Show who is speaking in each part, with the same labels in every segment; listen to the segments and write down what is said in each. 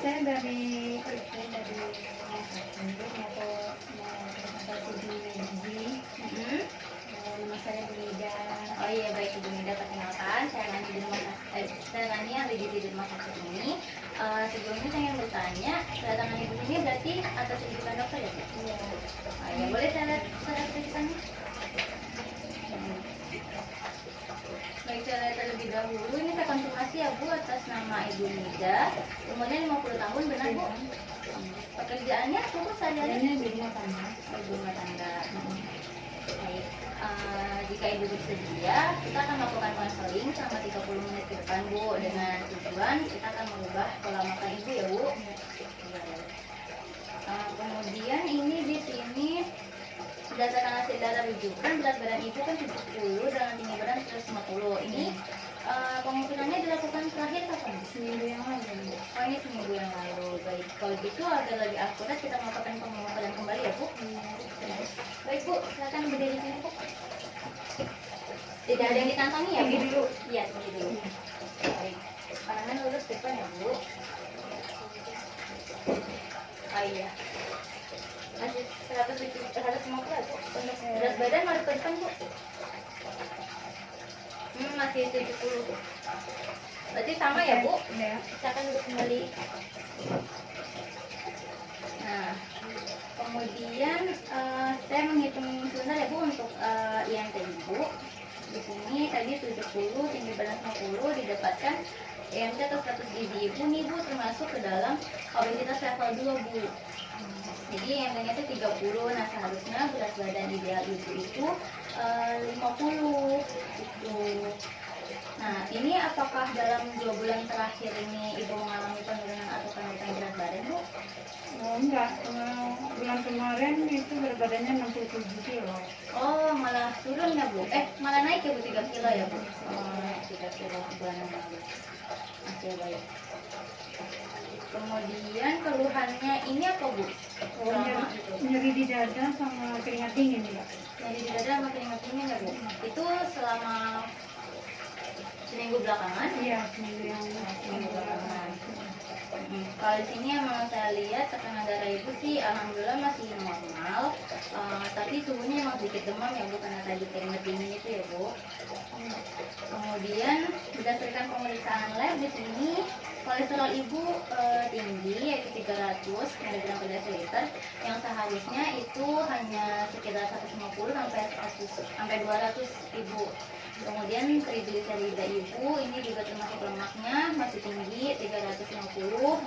Speaker 1: saya dari mau presentasi di gizi. Nama saya Bunida.
Speaker 2: Oh iya, baik Ibu Nida, perkenalkan saya Nani di saya Nani yang di rumah sakit ini. Sebelumnya saya ingin bertanya, kedatangan Ibu ini berarti atas rujukan dokter ya Bu?
Speaker 1: Iya.
Speaker 2: Ya, boleh saya lihat surat rujukannya? Baik, saya lihat terlebih dahulu. Ini saya konfirmasi ya Bu, atas nama Ibu Nida, umurnya 50 tahun, benar Bu? Pekerjaannya apa Bu sehari-hari?
Speaker 1: Ini di rumah tangga.
Speaker 2: Ibu rumah tangga. Baik, jika Ibu bersedia, kita akan melakukan konseling selama 30 menit ke depan Bu, dengan tujuan kita akan merubah pola makan Ibu ya Bu. Kemudian ini di sini berdasarkan hasil darah rujukan, berat badan Ibu kan 70 dengan tinggi badan 150. Ini pengukurannya dilakukan terakhir kapan?
Speaker 1: Seminggu yang lalu.
Speaker 2: Oh, ini seminggu yang lalu. Baik, kalau gitu agar lebih akurat kita melakukan pengukuran kembali ya Bu. Baik Bu, silakan berdiri di sini Bu. Tidak ada yang dikantongi ya Bu?
Speaker 1: Tinggi dulu.
Speaker 2: Iya, tinggi dulu. Baik, pandangan lurus depan ya Bu. Oh iya. Masih 150 ya Bu. Berat badan mau ke depan Bu. Masih 70. Berarti sama ya Bu?
Speaker 1: Ya.
Speaker 2: Silakan duduk kembali. Nah, kemudian saya menghitung sebentar ya Bu untuk IMT Ibu. Di sini tadi 70, tinggi badan 50, didapatkan IMT atau status gizi Ibu nih Bu termasuk ke dalam obesitas level 2 Bu. Jadi IMT-nya itu 30, nah seharusnya berat badan ideal Ibu itu 50 gitu. Nah, ini apakah dalam 2 bulan terakhir ini Ibu mengalami penurunan atau kenaikan berat badan Bu?
Speaker 1: Oh, enggak. Bulan kemarin itu berat badannya 67 kilo.
Speaker 2: Oh, malah turun ya Bu? Malah naik ya Bu, 3 kilo ya Bu? Oh, naik 3 kilo bulan yang lalu. Oke, baik. Kemudian keluhannya ini apa Bu?
Speaker 1: Nyeri di dada sama keringat dingin ya.
Speaker 2: Nyeri di dada sama keringat dingin ya Bu? Itu selama seminggu belakangan?
Speaker 1: Iya, seminggu
Speaker 2: belakangan. Kalau di sini emang saya lihat tekanan darah Ibu sih alhamdulillah masih normal, tapi suhunya emang sedikit demam ya Bu, karena tadi keringat dingin itu ya Bu. Kemudian berdasarkan pemeriksaan lab di sini kolesterol Ibu tinggi yaitu 300 mg per desiliter, yang seharusnya itu hanya sekitar 150 sampai 200 Ibu. Kemudian trigliserida Ibu ini juga termasuk lemaknya masih tinggi 350,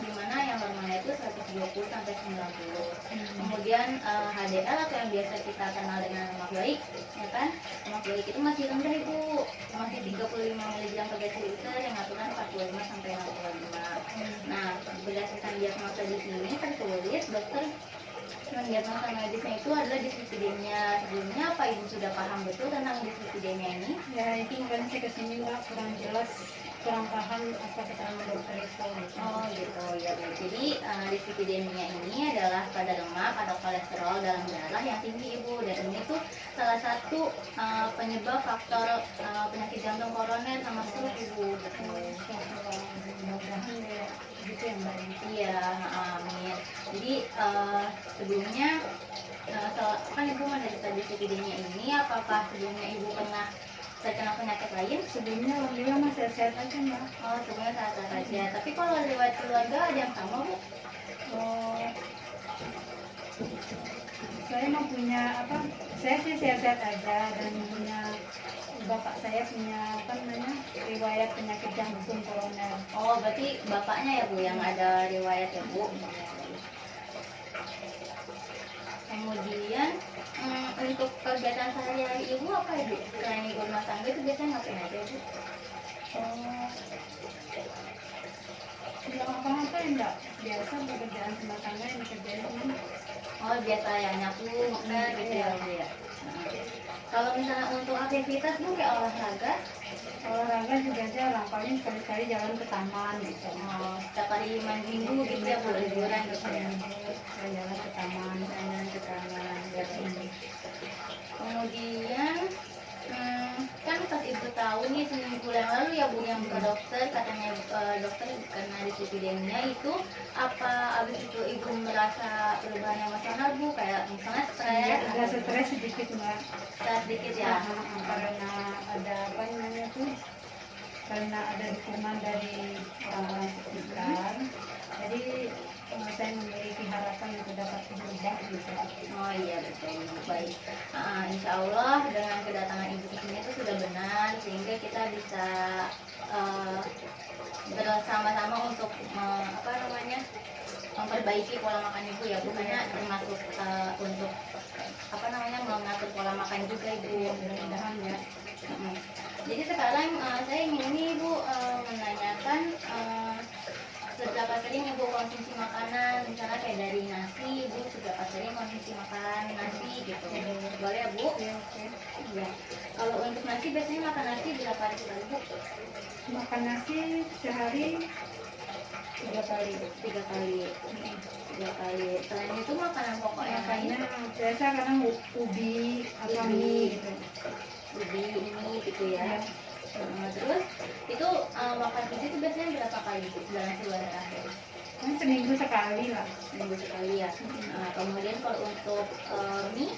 Speaker 2: di mana yang normalnya itu 120 sampai 90. Kemudian HDL atau yang biasa kita kenal dengan lemak baik, ya kan? Lemak baik itu masih rendah Ibu, masih 35 mg per desiliter yang aturan 45 sampai 65. Nah, berdasarkan diagnosa di sini tertulis dokter mendiagnosa medisnya itu adalah dislipidemia. Sebelumnya apa Ibu sudah paham betul tentang dislipidemia ini?
Speaker 1: Ya, itu kan saya kesini Mbak kurang jelas, kurang paham apa keterangan dokter itu.
Speaker 2: Oh gitu ya Bu. Jadi dislipidemia ini adalah kadar lemak atau kolesterol dalam darah yang tinggi Ibu, dan ini tuh salah satu penyebab faktor penyakit jantung koroner sama stroke Ibu.
Speaker 1: Mudah-mudahan ya gitu ya Mbak.
Speaker 2: Iya, amin. Jadi sebelumnya kan Ibu menderita dislipidemia ini, apakah sebelumnya Ibu pernah terkena penyakit lain?
Speaker 1: Sebelumnya alhamdulillah masih sehat aja Mbak.
Speaker 2: Oh, sebelumnya sehat saja. Tapi kalau riwayat keluarga ada yang sama Bu?
Speaker 1: Oh, saya mau punya apa? Saya sih sehat-sehat aja, dan punya bapak saya punya apa namanya riwayat penyakit jantung koroner.
Speaker 2: Oh, berarti bapaknya ya Bu yang ada riwayat ya Bu? Kemudian untuk kegiatan sehari-hari Ibu apa ya Bu? Selain ibu rumah tangga itu biasanya ngapain aja Bu?
Speaker 1: Oh, nggak apa-apa ya Mbak. Biasa pekerjaan rumah tangga yang dikerjain ini.
Speaker 2: Oh, biasa ya nyapu, ngepel gitu ya Bu ya? Kalau misalnya untuk aktivitas Bu kayak
Speaker 1: Olahraga juga jarang, paling sekali-kali jalan ke taman gitu.
Speaker 2: oh, setiap hari main minggu gitu ya Bu, liburan gitu ya?
Speaker 1: Jalan ke taman.
Speaker 2: Jalan ke taman gitu. Kemudian kan pas ibu tahu nih seminggu yang lalu ya bu yang ke dokter katanya dokter karena dislipidemia itu apa abis itu ibu merasa perubahan emosional bu kayak misalnya
Speaker 1: Iya,
Speaker 2: stres
Speaker 1: ada stres sedikit mbak.
Speaker 2: stres dikit ya.
Speaker 1: Karena ada apa namanya tuh, karena ada dukungan dari orang sekitar, jadi saya memiliki harapan untuk dapat berubah gitu.
Speaker 2: Oh iya betul baik. Insya Allah dengan kedatangan ibu ke sini itu sudah benar sehingga kita bisa eh, bersama-sama untuk apa namanya memperbaiki pola makan ibu ya bukannya termasuk untuk apa namanya mengatur pola makan juga ibu.
Speaker 1: Mudah-mudahan ya.
Speaker 2: Mm. Jadi sekarang saya ingin ini ibu menanyakan seberapa sering ibu konsumsi makanan misalnya kayak dari nasi ibu seberapa sering konsumsi makan nasi gitu boleh ya bu?
Speaker 1: Ya, oke.
Speaker 2: Iya. Kalau untuk nasi biasanya makan nasi berapa hari sekali bu?
Speaker 1: Makan nasi sehari 3 kali.
Speaker 2: 3 kali. 3 kali. Selain itu makanan pokok yang lain?
Speaker 1: Makanya biasa kadang ubi atau mie gitu.
Speaker 2: Ubi ini gitu
Speaker 1: Ya.
Speaker 2: ya. Terus itu makan gizi itu biasanya berapa kali bu dalam sebulan terakhir?
Speaker 1: Kan seminggu sekali lah.
Speaker 2: Seminggu sekali ya. Kemudian kalau untuk mie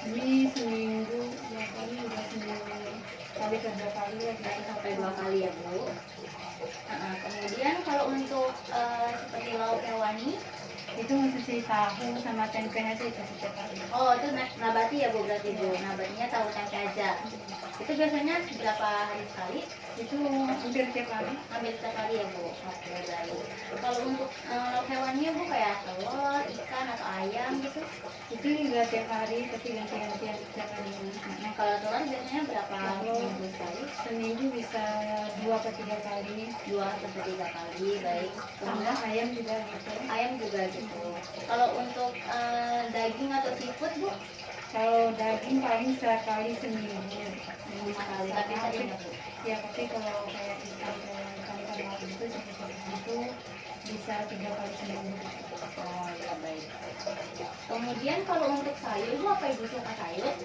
Speaker 1: Mie seminggu, ya kali udah seminggu kali ke 2 kali ya.
Speaker 2: satu sampai 2 kali ya bu. Kemudian kalau untuk seperti lauk hewani,
Speaker 1: Itu mesti tahu sama tempe aja itu setiap hari.
Speaker 2: oh itu nabati ya bu berarti bu, nabatinya tahu tempe aja. Itu biasanya berapa hari sekali?
Speaker 1: Itu hampir tiap hari.
Speaker 2: Hampir setiap hari ya bu. Oke baik. Kalau untuk lauk hewaninya bu kayak telur, ikan atau ayam gitu?
Speaker 1: Itu juga tiap hari, tapi ganti-gantian tiap hari.
Speaker 2: Nah kalau telur biasanya berapa minggu sekali?
Speaker 1: Seminggu bisa 2 ke 3 kali.
Speaker 2: 2 sampai 3 kali baik.
Speaker 1: Tambah ayam juga gitu.
Speaker 2: Ayam juga gitu. Kalau untuk daging atau seafood bu?
Speaker 1: Kalau daging paling sekali seminggu.
Speaker 2: 5 kali tapi sering ya bu?
Speaker 1: Ya, tapi kalau kayak ikan laut itu seperti itu bisa 3 kali seminggu.
Speaker 2: Oh ya baik. Kemudian kalau untuk sayur bu apa ibu suka sayur?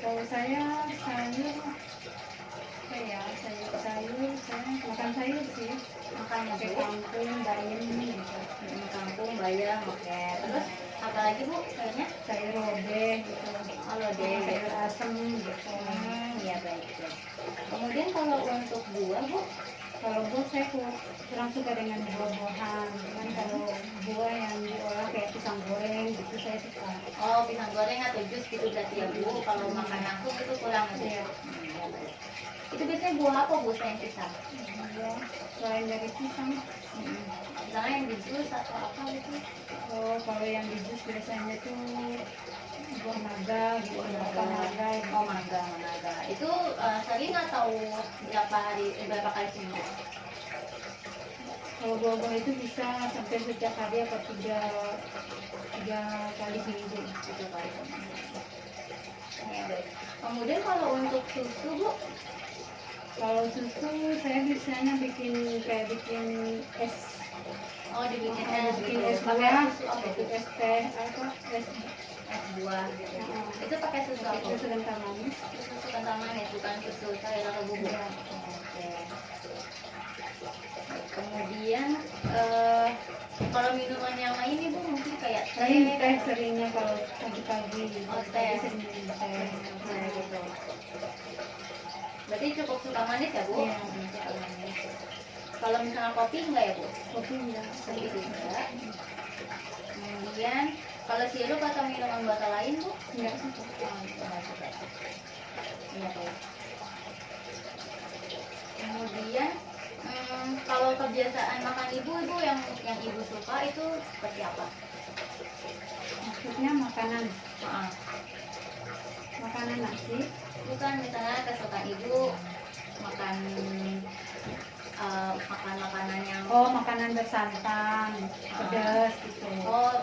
Speaker 1: Kalau saya sayur, saya makan sayur sih.
Speaker 2: Makanya
Speaker 1: Kayak
Speaker 2: bu,
Speaker 1: kangkung, bayam gitu.
Speaker 2: kangkung, bayam, oke. Terus apa lagi bu sayurnya?
Speaker 1: Sayur lodeh gitu.
Speaker 2: Oh deh.
Speaker 1: Sayur asem gitu.
Speaker 2: Iya baik. Kemudian kalau untuk buah bu?
Speaker 1: Kalau buah saya kurang suka dengan buah-buahan. Cuman kalau buah yang diolah kayak pisang goreng gitu saya suka.
Speaker 2: Oh pisang goreng atau jus gitu berarti ya bu. Kalau makan langsung itu kurang aja.
Speaker 1: Iya.
Speaker 2: Ya, baik. Itu biasanya buah apa bu selain pisang?
Speaker 1: Ya, selain dari pisang.
Speaker 2: Misalnya yang di jus atau apa gitu?
Speaker 1: Oh, kalau yang di jus biasanya tuh buah naga gitu, apa naga gitu.
Speaker 2: Oh mangga. Itu sering atau berapa kali seminggu?
Speaker 1: Kalau buah-buah itu bisa sampai setiap hari atau tiga kali seminggu.
Speaker 2: 3 kali seminggu. Ya baik. Kemudian kalau untuk susu bu?
Speaker 1: Kalau susu saya biasanya bikin es.
Speaker 2: Oh dibikin
Speaker 1: Bikin
Speaker 2: es
Speaker 1: es
Speaker 2: gitu. Pakai
Speaker 1: buah,
Speaker 2: susu apa
Speaker 1: bikin
Speaker 2: bu?
Speaker 1: es teh, apa es
Speaker 2: Es buah gitu.
Speaker 1: Heeh.
Speaker 2: Itu pakai susu apa?
Speaker 1: susu kental manis.
Speaker 2: Susu kental manis bukan susu cair atau bubuk.
Speaker 1: Iya.
Speaker 2: Oke. Kemudian kalau minuman yang lain ibu mungkin kayak
Speaker 1: Teh seringnya kalau pagi-pagi.
Speaker 2: Oh, teh.
Speaker 1: Sering minum teh.
Speaker 2: Nah, gitu. Berarti cukup suka manis ya bu?
Speaker 1: Iya.
Speaker 2: Suka manis. Kalau misalnya kopi enggak ya bu?
Speaker 1: Kopi enggak.
Speaker 2: Kopi juga. Kemudian kalau sirup atau minuman botol lain bu?
Speaker 1: Enggak suka.
Speaker 2: Oh, enggak suka. Iya baik. Kemudian kalau kebiasaan makan ibu yang ibu suka itu seperti apa?
Speaker 1: Maksudnya makanan
Speaker 2: Maaf.
Speaker 1: makanan nasi.
Speaker 2: Bukan misalnya kesukaan ibu makan makan makanan yang
Speaker 1: Makanan bersantan, pedas gitu.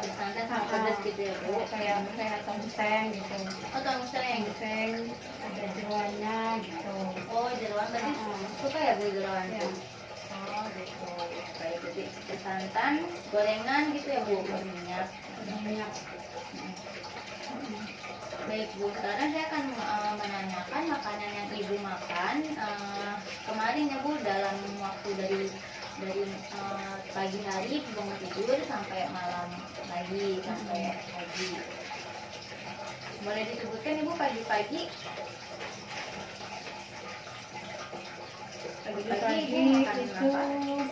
Speaker 2: bersantan sama pedas gitu ya bu?
Speaker 1: Kayak tongseng gitu.
Speaker 2: Oh tongseng.
Speaker 1: Tongseng ada jeroannya gitu.
Speaker 2: Oh jeroan berarti suka ya bu jeroan?
Speaker 1: Ya.
Speaker 2: Oh gitu. Baik jadi bersantan, gorengan gitu ya bu? Minyak.
Speaker 1: Minyak.
Speaker 2: Baik Bu, sekarang saya akan menanyakan makanan yang Ibu makan kemarin ya Bu, dalam waktu dari pagi hari bangun tidur sampai malam lagi sampai pagi. Boleh disebutkan Ibu pagi-pagi
Speaker 1: Pagi
Speaker 2: Ibu makan
Speaker 1: itu
Speaker 2: apa?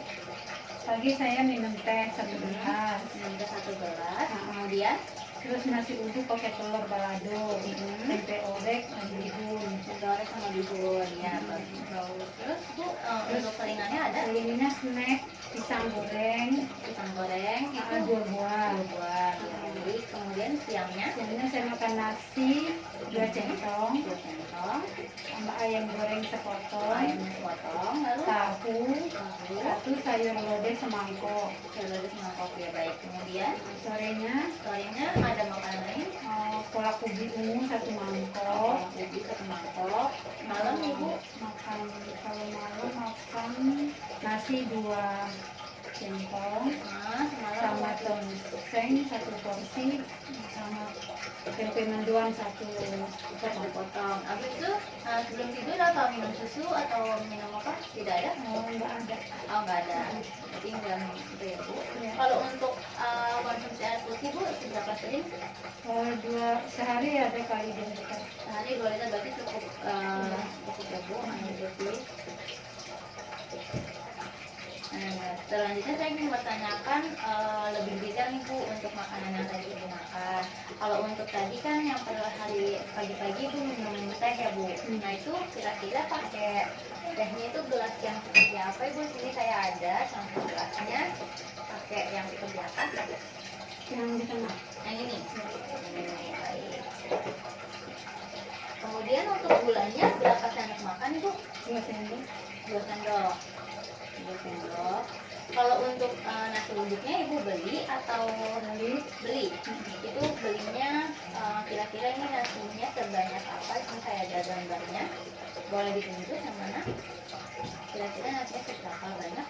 Speaker 1: pagi saya minum teh 1 gelas.
Speaker 2: Minum 1 gelas,
Speaker 1: Nah,
Speaker 2: kemudian
Speaker 1: terus nasi uduk pakai telur balado, tempe orek, bihun.
Speaker 2: goreng sama bihun ya. Terus Bu, untuk selingannya ada
Speaker 1: Selingannya snack, pisang goreng,
Speaker 2: pisang goreng itu
Speaker 1: 2 buah.
Speaker 2: 2 buah. Baik, kemudian siangnya
Speaker 1: Siangnya saya makan nasi 2 centong,
Speaker 2: 2 centong,
Speaker 1: sama ayam goreng sepotong,
Speaker 2: ayam sepotong, lalu
Speaker 1: tahu,
Speaker 2: tahu,
Speaker 1: 1 sayur lodeh semangkok.
Speaker 2: telur semangkok ya. Baik, kemudian
Speaker 1: Sorenya
Speaker 2: sorenya ada makanan lain,
Speaker 1: kolak ubi ungu 1 mangkok.
Speaker 2: ubi 1 mangkok. Malam Ibu
Speaker 1: Makan, kalau malam makan nasi 2 centong,
Speaker 2: semalam
Speaker 1: sama tongseng 1 porsi, sama tempe mendoan 1 potong.
Speaker 2: potong. Habis itu sebelum tidur atau minum susu atau minum apa? Tidak ada?
Speaker 1: Enggak ada.
Speaker 2: Oh, nggak ada. Jadi nggak minum susu ya Bu.
Speaker 1: Ya.
Speaker 2: Kalau untuk konsumsi air putih Bu, seberapa sering?
Speaker 1: Sehari ada kali 2 liter.
Speaker 2: Sehari 2 liter berarti cukup cukup ya Bu air putih. Selanjutnya saya ingin bertanyakan lebih detail nih Bu untuk makanan yang tadi Ibu makan. Kalau untuk tadi kan yang pada hari pagi-pagi Ibu minum teh ya Bu. Nah itu kira-kira pakai tehnya itu gelas yang seperti apa Ibu? Sini saya ada contoh gelasnya. Pakai yang seperti apa?
Speaker 1: Yang di tengah.
Speaker 2: Yang ini. Baik. Kemudian untuk gulanya berapa sendok makan Ibu?
Speaker 1: 2 sendok.
Speaker 2: 2 sendok. 2 sendok. Kalau untuk nasi uduknya Ibu beli atau beli? Itu belinya kira-kira ini nasinya sebanyak apa? Ini saya ada gambarnya. Boleh ditunjuk yang mana? Kira-kira nasinya seberapa banyak?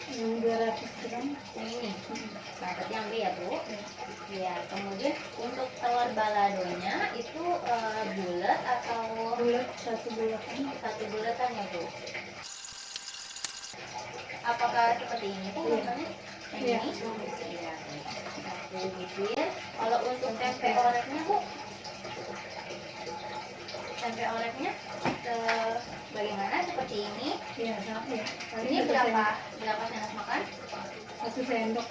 Speaker 1: Yang 200 gram.
Speaker 2: Yang ini. Nah, berarti yang B ya Bu? Ya. Kemudian untuk telur baladonya itu bulat atau
Speaker 1: Bulat 1 bulatan.
Speaker 2: 1 bulatan ya Bu? Apakah seperti ini Bu? Misalnya yang
Speaker 1: Iya.
Speaker 2: ini? Iya. Satu butir. Kalau untuk tempe oreknya Bu? Tempe oreknya bagaimana? Seperti ini.
Speaker 1: Iya, sama ya.
Speaker 2: Ini berapa sendok makan?
Speaker 1: 1 sendok.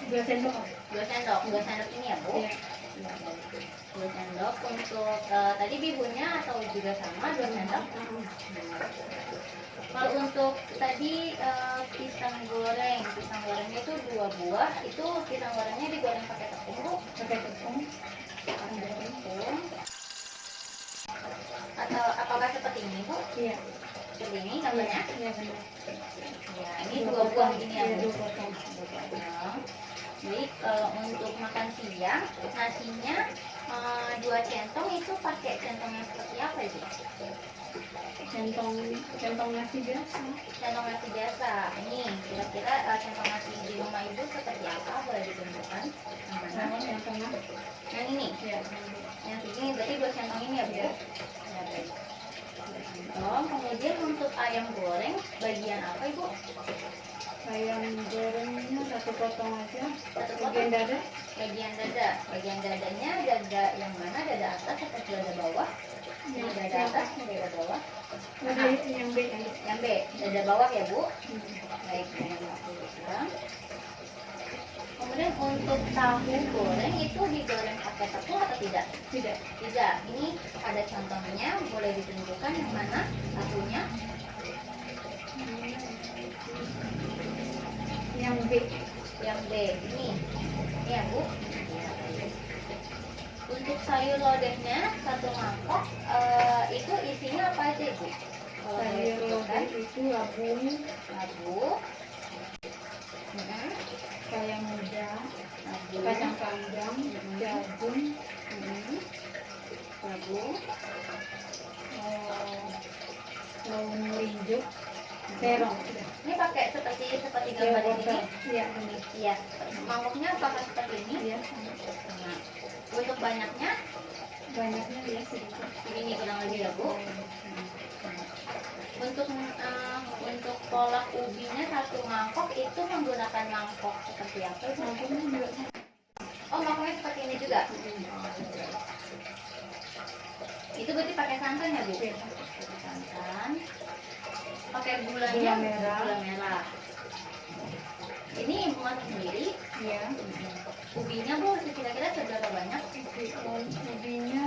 Speaker 1: 2 sendok.
Speaker 2: 2 sendok. 2 sendok ini ya Bu?
Speaker 1: Iya.
Speaker 2: 2 sendok. Untuk tadi bihunnya atau juga sama 2 sendok? Kalau untuk tadi pisang gorengnya itu 2 buah. Itu pisang gorengnya digoreng pakai tepung Bu?
Speaker 1: Pakai tepung.
Speaker 2: Pakai tepung. Atau apakah seperti ini Bu?
Speaker 1: Iya.
Speaker 2: Seperti ini gambarnya?
Speaker 1: Iya benar.
Speaker 2: Ya, ini 2 buah ini ya
Speaker 1: Iya,
Speaker 2: Bu?
Speaker 1: 2 potong.
Speaker 2: 2 potong. Jadi kalau untuk makan siang nasinya 2 centong itu pakai centong yang seperti apa Ibu?
Speaker 1: Centong nasi biasa.
Speaker 2: Centong nasi biasa. Ini kira-kira centong nasi di rumah Ibu seperti apa? Boleh ditunjukkan? Yang mana?
Speaker 1: Yang tengah.
Speaker 2: Yang ini?
Speaker 1: Iya.
Speaker 2: Yang segini berarti 2 centong ini ya Bu?
Speaker 1: Iya.
Speaker 2: Ya, baik. 2 centong. Kemudian untuk ayam goreng bagian apa Ibu?
Speaker 1: Ayam gorengnya 1 potong aja.
Speaker 2: 1
Speaker 1: Bagian
Speaker 2: potong?
Speaker 1: dada.
Speaker 2: Bagian dada. Bagian dadanya dada yang mana? Dada atas atau dada bawah? Ini dada atas, ini dada bawah.
Speaker 1: Yang B.
Speaker 2: Yang B, dada bawah ya Bu?
Speaker 1: Hmm.
Speaker 2: Baik, kurang. Kemudian untuk tahu goreng itu digoreng pakai tepung atau tidak?
Speaker 1: Tidak.
Speaker 2: Tidak. Ini ada contohnya, boleh ditunjukkan yang mana tahunya?
Speaker 1: Yang B.
Speaker 2: Yang B. Ini ya Bu? Ya, baik. Untuk sayur lodehnya 1 mangkok itu isinya apa aja Bu? Kalau boleh
Speaker 1: Sayur
Speaker 2: disebutkan.
Speaker 1: lodeh itu labung,
Speaker 2: Labu,
Speaker 1: kacang muda,
Speaker 2: labu,
Speaker 1: kacang panjang, jagung,
Speaker 2: labu,
Speaker 1: daun linjo, terong.
Speaker 2: ini pakai seperti gambar di sini.
Speaker 1: Iya benar.
Speaker 2: Iya. Mangkoknya apakah seperti ini?
Speaker 1: Iya.
Speaker 2: Nah, untuk banyaknya
Speaker 1: banyaknya ya sedikit.
Speaker 2: Ini kurang lebih ya Bu. Untuk kolak ubinya satu mangkok itu menggunakan mangkok seperti apa Bu?
Speaker 1: Mangkoknya juga sama.
Speaker 2: Oh, mangkoknya seperti ini juga. Itu berarti pakai santan ya Bu?
Speaker 1: Iya.
Speaker 2: Pakai santan. Pakai gulanya
Speaker 1: Gula merah.
Speaker 2: Gula merah. Ini Ibu masak sendiri.
Speaker 1: Iya.
Speaker 2: Ubinya Bu kira-kira seberapa banyak?
Speaker 1: Ubinya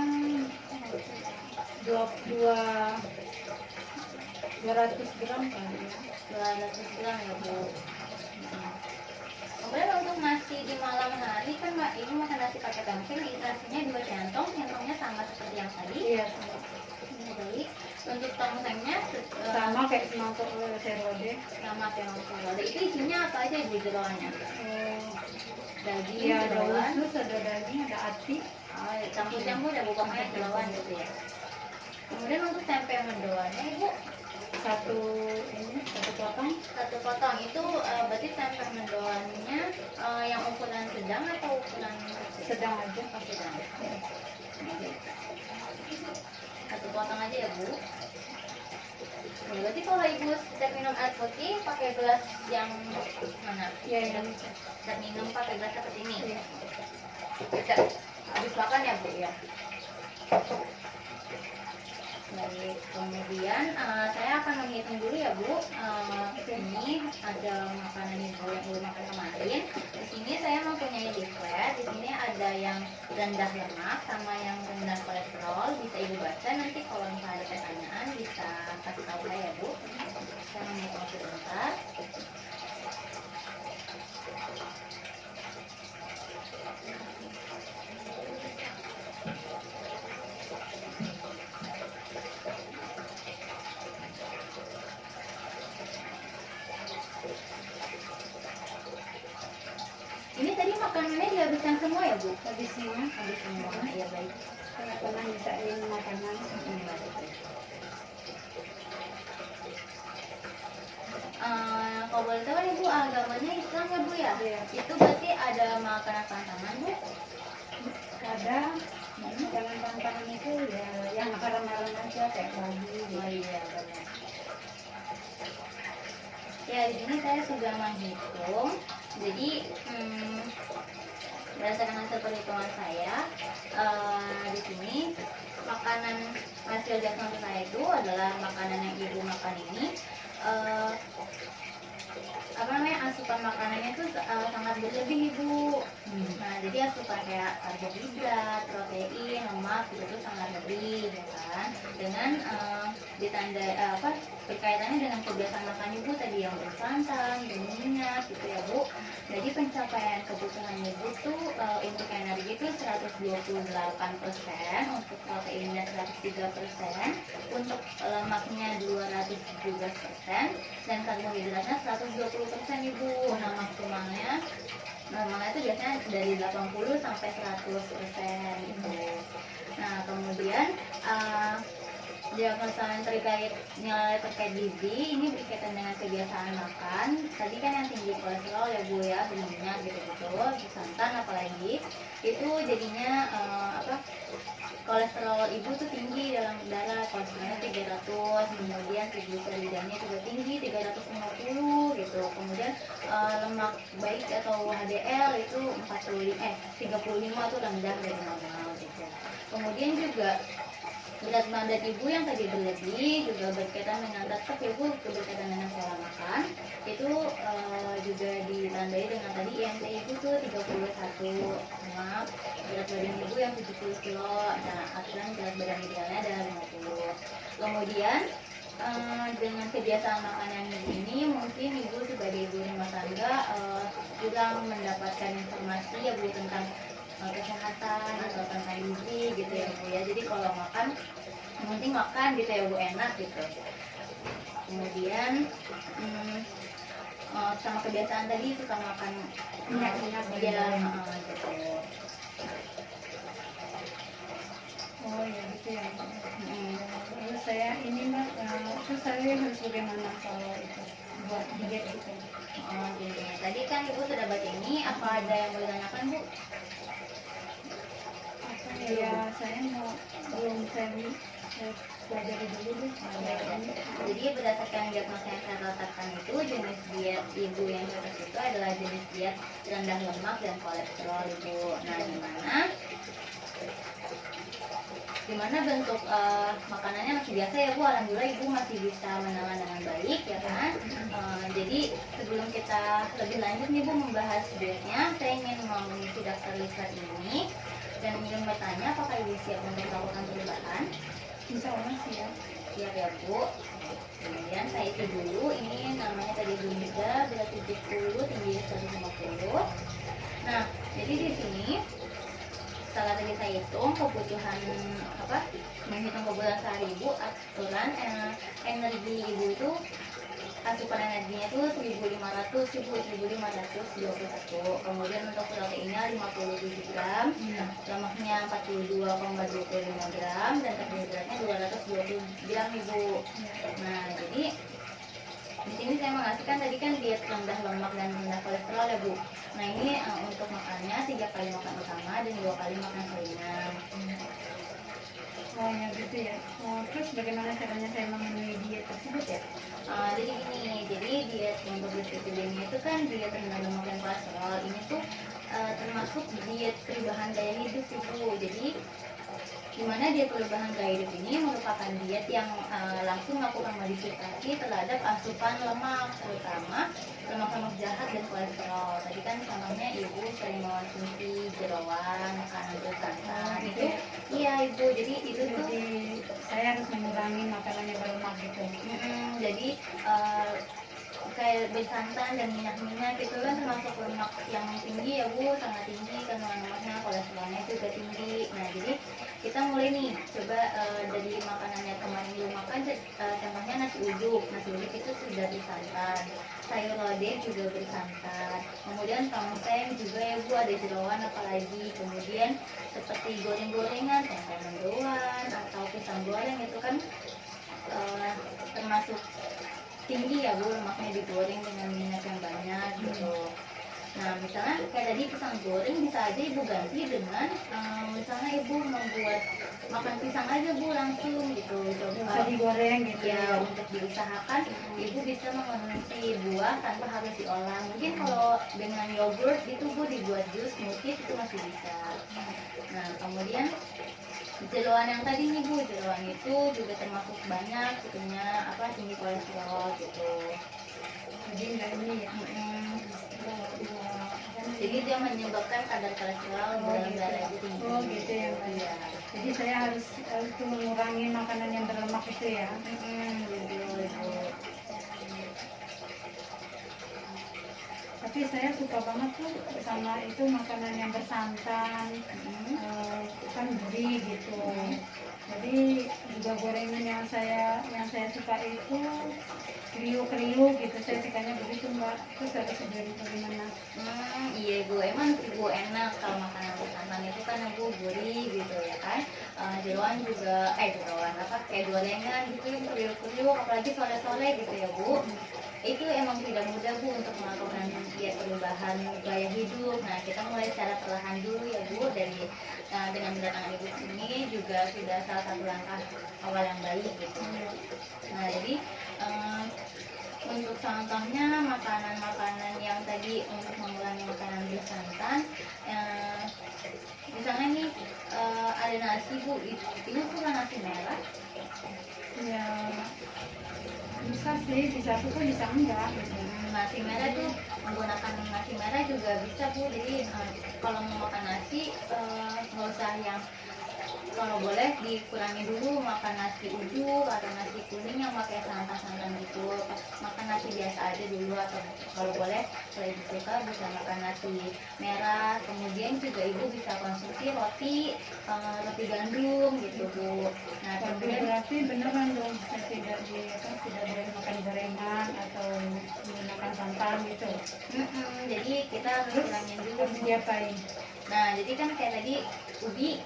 Speaker 1: 200 gram kali ya.
Speaker 2: 200 gram ya Bu. Kemudian untuk nasi di malam hari kan Ibu makan nasi pakai tempe, nasinya 2 centong, centongnya sama seperti yang tadi.
Speaker 1: Iya.
Speaker 2: Baik. Untuk tongsengnya
Speaker 1: Sama kayak semangkuk serode.
Speaker 2: sama kayak serode. Itu isinya apa aja Bu jeroannya? Daging,
Speaker 1: Iya, ada
Speaker 2: jeroan.
Speaker 1: usus, ada daging, ada ati.
Speaker 2: Campur-campur ya Bu, pokoknya jeroan gitu ya. Kemudian untuk tempe mendoannya Ibu
Speaker 1: Satu potong.
Speaker 2: satu potong itu berarti tempe mendoannya yang ukuran sedang atau ukuran kecil?
Speaker 1: Sedang aja.
Speaker 2: Oh, sedang. Satu potong aja ya Bu. Ya, berarti kalau Ibu setiap minum air putih pakai gelas yang mana?
Speaker 1: Iya, yang
Speaker 2: Setiap minum pakai gelas seperti ini.
Speaker 1: iya.
Speaker 2: Kita habis makan ya Bu ya. Baik, kemudian saya akan menghitung dulu ya Bu. Ini ada makanan Ibu yang Ibu makan kemarin. Di sini saya mempunyai leaflet. Di sini ada yang rendah lemak sama yang rendah kolesterol. Bisa Ibu baca nanti kalau misalnya ada pertanyaan bisa kasih tahu saya ya Bu. Saya menghitung sebentar. Ini tadi makanannya dihabiskan semua ya Bu?
Speaker 1: Habis semua.
Speaker 2: Habis semua, ya baik.
Speaker 1: Saya pernah nyisain makanan.
Speaker 2: Kalau boleh tahu kan Ibu agamanya Islam ya Bu ya?
Speaker 1: Iya.
Speaker 2: Itu berarti ada makanan pantangan Bu?
Speaker 1: Ada jangan tantangan itu ya yang haram-haram aja kayak babi.
Speaker 2: Oh iya benar. Ya di sini saya sudah menghitung. Jadi berdasarkan hasil perhitungan saya di sini makanan hasil diagnosis saya itu adalah makanan yang Ibu makan ini. Asupan makanannya itu sangat berlebih Ibu. Nah jadi asupan kayak karbohidrat, protein, lemak itu sangat lebih ya kan. Dengan ditandai berkaitannya dengan kebiasaan makan Ibu tadi yang bersantan, berminyak gitu ya Bu. Jadi pencapaian kebutuhan Ibu tuh untuk energi itu 128%, untuk proteinnya 103%, untuk lemaknya 217%, dan karbohidratnya 120% Ibu. Nah maksimalnya normalnya itu biasanya dari 80 sampai 100% gitu. Nah kemudian diagnosa yang terkait nilai terkait gizi ini berkaitan dengan kebiasaan makan. Tadi kan yang tinggi kolesterol ya Bu ya, berminyak gitu-gitu, santan apalagi itu jadinya kolesterol Ibu tuh tinggi dalam darah, kolesterolnya 300, kemudian triglyceridanya juga tinggi 350 gitu. Kemudian lemak baik atau HDL itu 35 itu rendah dari normal gitu. Kemudian juga berat badan Ibu yang tadi berlebih juga berkaitan dengan tetap Ibu berkaitan dengan pola makan itu juga ditandai dengan tadi IMT Ibu tuh 31, maaf berat badan Ibu yang 70 kilo, nah aturan berat badan idealnya adalah 50. Kemudian dengan kebiasaan makan yang ini mungkin Ibu sebagai ibu rumah tangga juga mendapatkan informasi ya Bu tentang kesehatan atau tentang gizi gitu ya Bu ya. Jadi kalau makan yang penting makan gitu ya Bu, enak gitu. Kemudian sama kebiasaan tadi suka makan
Speaker 1: Minyak-minyak
Speaker 2: ya gitu.
Speaker 1: Oh ya gitu ya. Terus saya ini Mbak, terus saya harus bagaimana kalau itu buat diet gitu?
Speaker 2: Oh, jadi tadi kan Ibu sudah baca ini, apa ada yang boleh tanyakan Bu?
Speaker 1: Apa Ya saya mau belum saya pelajari dulu deh.
Speaker 2: Jadi berdasarkan diagnosa yang saya letakkan itu, jenis diet ibu yang cocok itu adalah jenis diet rendah lemak dan kolesterol ibu. Nah, dimana bentuk makanannya masih biasa ya bu, alhamdulillah ibu masih bisa menelan dengan baik ya kan. Jadi sebelum kita lebih lanjut nih bu membahas dietnya, saya ingin mengisi daftar lisan ini dan ingin bertanya apakah ibu siap untuk melakukan perubahan.
Speaker 1: Insya Allah sih ya.
Speaker 2: Siap ya bu. Kemudian saya isi dulu, ini namanya tadi Bunda, berat 70, tinggi 150. Nah, jadi di sini setelah tadi saya hitung kebutuhan menghitung kebutuhan sehari ibu, aturan energi ibu itu asupan energinya itu 1500 ibu, 1521. Kemudian untuk proteinnya 57 gram, lemaknya 42,25 gram, dan karbohidratnya 220 gram ibu. Nah, jadi di sini saya mengasihkan tadi kan diet rendah lemak dan rendah kolesterol ya bu. Nah ini untuk makannya 3 kali makan utama dan 2 kali makan saringan.
Speaker 1: Oh ya gitu ya. Terus bagaimana caranya saya memenuhi diet tersebut ya?
Speaker 2: Jadi gini, jadi diet untuk dyslipidemia itu kan diet rendah lemak dan kolesterol ini tuh termasuk diet perubahan gaya hidup ibu. Jadi dimana diet perubahan gaya hidup ini merupakan diet yang langsung melakukan modifikasi terhadap asupan lemak, terutama lemak-lemak jahat dan kolesterol. Tadi kan contohnya ibu sering mengonsumsi jeroan, makanan bersantan itu. Iya ibu, jadi itu tuh
Speaker 1: Jadi saya harus mengurangi makanan yang berlemak gitu.
Speaker 2: jadi kayak bersantan dan minyak-minyak itu kan termasuk lemak yang tinggi ya bu, sangat tinggi kandungan lemaknya, kolesterolnya juga tinggi. Nah jadi kita mulai nih coba dari makanan yang kemarin ibu makan, contohnya nasi uduk itu sudah bersantan, sayur lodeh juga bersantan, kemudian tongseng juga ya bu, ada jeroan apalagi, kemudian seperti goreng-gorengan, tempe mendoan atau pisang goreng itu kan termasuk tinggi ya bu, lemaknya digoreng dengan minyak yang banyak gitu. Nah misalnya kayak tadi pisang goreng bisa aja ibu ganti dengan misalnya ibu membuat makan pisang aja bu langsung gitu,
Speaker 1: Bisa
Speaker 2: coba
Speaker 1: digoreng gitu
Speaker 2: ya. Untuk diusahakan ibu bisa mengonsumsi buah tanpa harus diolah. Mungkin kalau dengan yogurt itu bu dibuat jus, smoothie itu masih bisa. Nah kemudian jeroan yang tadi nih bu, jeroan itu juga termasuk banyak itunya tinggi kolesterol gitu.
Speaker 1: Jadi enggak ini ya.
Speaker 2: Jadi dia menyebabkan kadar kolesterol dalam darah itu tinggi.
Speaker 1: Oh gitu ya.
Speaker 2: Iya.
Speaker 1: Jadi saya harus mengurangi makanan yang berlemak itu ya.
Speaker 2: Gitu.
Speaker 1: Tapi saya suka banget tuh sama itu makanan yang bersantan, kan beri gitu. Jadi juga gorengan yang saya suka itu kriuk gitu. Saya sukanya begitu mbak. Terus harus bagaimana?
Speaker 2: Iya ibu, emang ibu enak kalau makanan bersantan itu kan ibu gurih gitu ya kan. Jeroan juga kayak gorengan gitu yang kriuk-kriuk, apalagi sore-sore gitu ya bu. Itu emang tidak mudah bu untuk melakukan diet perubahan gaya hidup. Nah kita mulai secara perlahan dulu ya bu, dari dengan mendatangkan ibu ini juga sudah salah satu langkah awal yang baik gitu. Nah jadi untuk contohnya makanan-makanan yang tadi untuk mengurangi makanan bersantan, misalnya nih ada nasi bu, itu bukan nasi merah.
Speaker 1: Ya bisa sih, bisa suka bisa enggak gitu.
Speaker 2: Nasi merah tuh menggunakan nasi merah juga bisa bu. Jadi kalau mau makan nasi nggak usah yang, kalau boleh dikurangi dulu makan nasi uduk atau nasi kuning yang pakai santan-santan gitu. Makan nasi biasa aja dulu, atau kalau boleh kalau ibu suka bisa makan nasi merah. Kemudian juga ibu bisa konsumsi roti gandum gitu bu. Nah
Speaker 1: Tapi
Speaker 2: kemudian
Speaker 1: berarti beneran dong saya tidak boleh makan gorengan atau makan santan gitu.
Speaker 2: jadi kita harus kurangin dulu
Speaker 1: Harus
Speaker 2: Bu.
Speaker 1: diapain?
Speaker 2: Nah jadi kan kayak tadi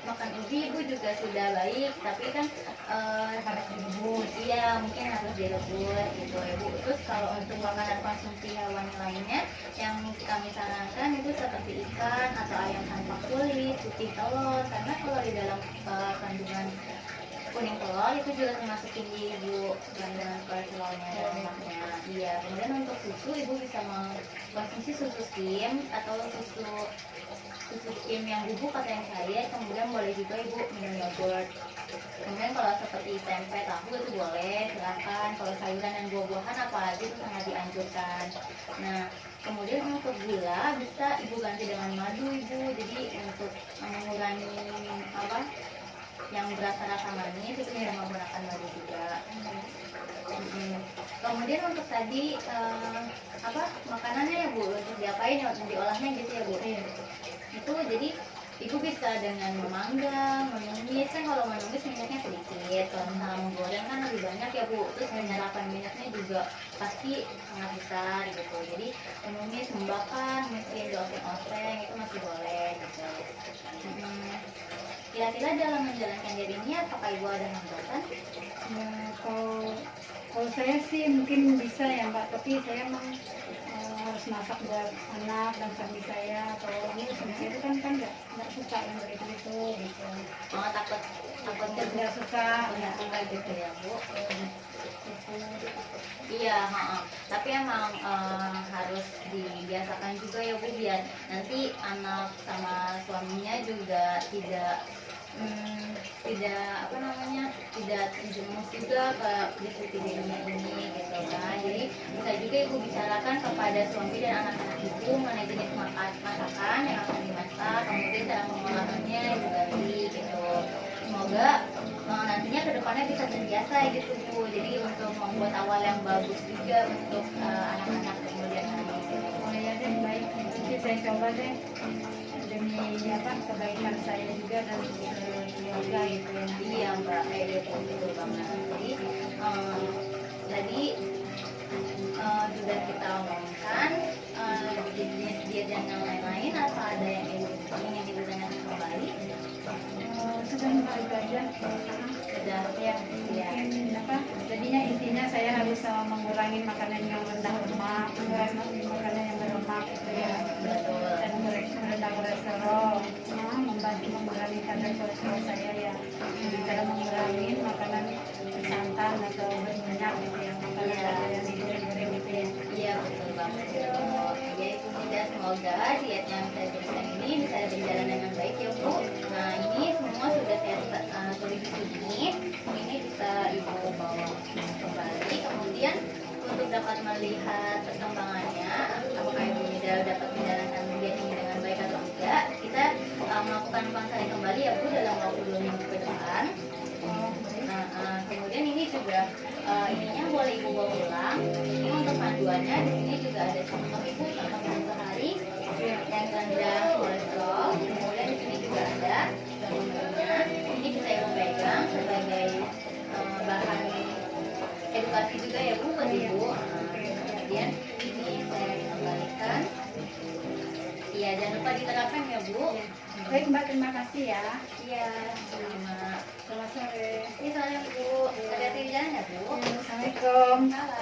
Speaker 2: makan ubi ibu juga sudah baik, tapi kan
Speaker 1: Harus direbus.
Speaker 2: iya mungkin harus direbus gitu ya bu. Terus kalau untuk makanan konsumsi hewan lainnya yang kami sarankan itu seperti ikan atau ayam tanpa kulit putih telur, karena kalau di dalam kandungan kuning telur itu juga termasuk tinggi ibu kandungan kolesterolnya dan lemaknya. Iya, kemudian untuk susu ibu bisa mengkonsumsi susu skim atau susu skim yang bubuk atau yang cair, kemudian boleh juga ibu minum yogurt. Kemudian kalau seperti tempe, tahu itu boleh, silakan. Kalau sayuran dan buah-buahan apalagi itu sangat dianjurkan. Nah, kemudian untuk gula bisa ibu ganti dengan madu ibu. Jadi untuk mengurangi apa yang berasa-rasa manis itu bisa menggunakan madu juga. Kemudian untuk tadi apa makanannya ya bu, untuk diapain ya, untuk diolahnya gitu ya bu. Itu jadi ibu bisa dengan memanggang, menumis. Kan kalau menumis minyaknya sedikit, kalau misalnya menggoreng kan lebih banyak ya bu, terus penyerapan minyaknya juga pasti sangat besar gitu. Jadi menumis, membakar, mungkin dioseng-oseng itu masih boleh gitu. Kira-kira dalam menjalankan diet ini apakah ibu ada hambatan?
Speaker 1: Ya, kalau saya sih mungkin bisa ya Mbak, tapi saya emang harus masak buat anak dan suami saya, atau ini suami saya itu kan nggak suka yang begitu gitu.
Speaker 2: Oh, takut
Speaker 1: Nggak suka
Speaker 2: gitu ya bu. Iya, tapi emang harus dibiasakan juga ya bu, biar nanti anak sama suaminya juga tidak apa namanya, tidak terjerumus juga ke dislipidemia ini gitu kan. Jadi bisa juga ibu bicarakan kepada suami dan anak-anak ibu mengenai jenis masakan yang akan dimasak, kemudian cara mengolahnya ibu ganti gitu. Semoga nantinya kedepannya bisa terbiasa gitu bu. Jadi untuk membuat awal yang bagus juga untuk anak-anak kemudian hari gitu.
Speaker 1: Oh ya deh, baik, nanti saya coba deh demi apa kebaikan saya juga dan keluarga gitu ya.
Speaker 2: Iya mbak, kayak gitu betul banget. Jadi tadi sudah kita omongkan jenis diet dan yang lain-lain. Apa ada yang ingin ditanyakan kembali?
Speaker 1: Sudah Mbak, itu aja.
Speaker 2: Sudah
Speaker 1: Ya,
Speaker 2: ya.
Speaker 1: mungkin apa jadinya intinya saya harus mengurangi makanan yang rendah lemak, mengurangi makanan yang berlemak gitu ya,
Speaker 2: Betul.
Speaker 1: dan merendah kolesterol, membantu mengurangi kadar kolesterol saya ya, jadi cara mengurangi makanan bersantan atau berminyak gitu ya, makanan yang digoreng-goreng gitu ya.
Speaker 2: Iya betul banget. Ya itu tidak, semoga diet yang saya berikan ini bisa berjalan dengan baik ya bu. Nah ini semua sudah saya tulis di sini. Ini bisa ibu bawa kembali. Kemudian untuk dapat melihat perkembangannya, apakah ibu sudah dapat menjalankan diet ini dengan baik atau tidak, kita melakukan konseling kembali ya bu dalam waktu 2 minggu ke depan. Nah, kemudian ini juga ininya boleh ibu bawa pulang. Ini untuk panduannya di sini juga ada contoh ibu, contoh yang sehari yang rendah kolesterol. Kemudian di sini juga ada contohnya. Ini bisa ibu pegang sebagai bahan edukasi juga ya bu buat ibu. Kemudian ini saya kembalikan. Iya, jangan lupa diterapkan ya bu.
Speaker 1: Baik Mbak, terima kasih ya.
Speaker 2: Iya, sama.
Speaker 1: Selamat sore.
Speaker 2: Ini soalnya bu, hati-hati di jalan ya bu.
Speaker 1: Assalamualaikum.
Speaker 2: Salam.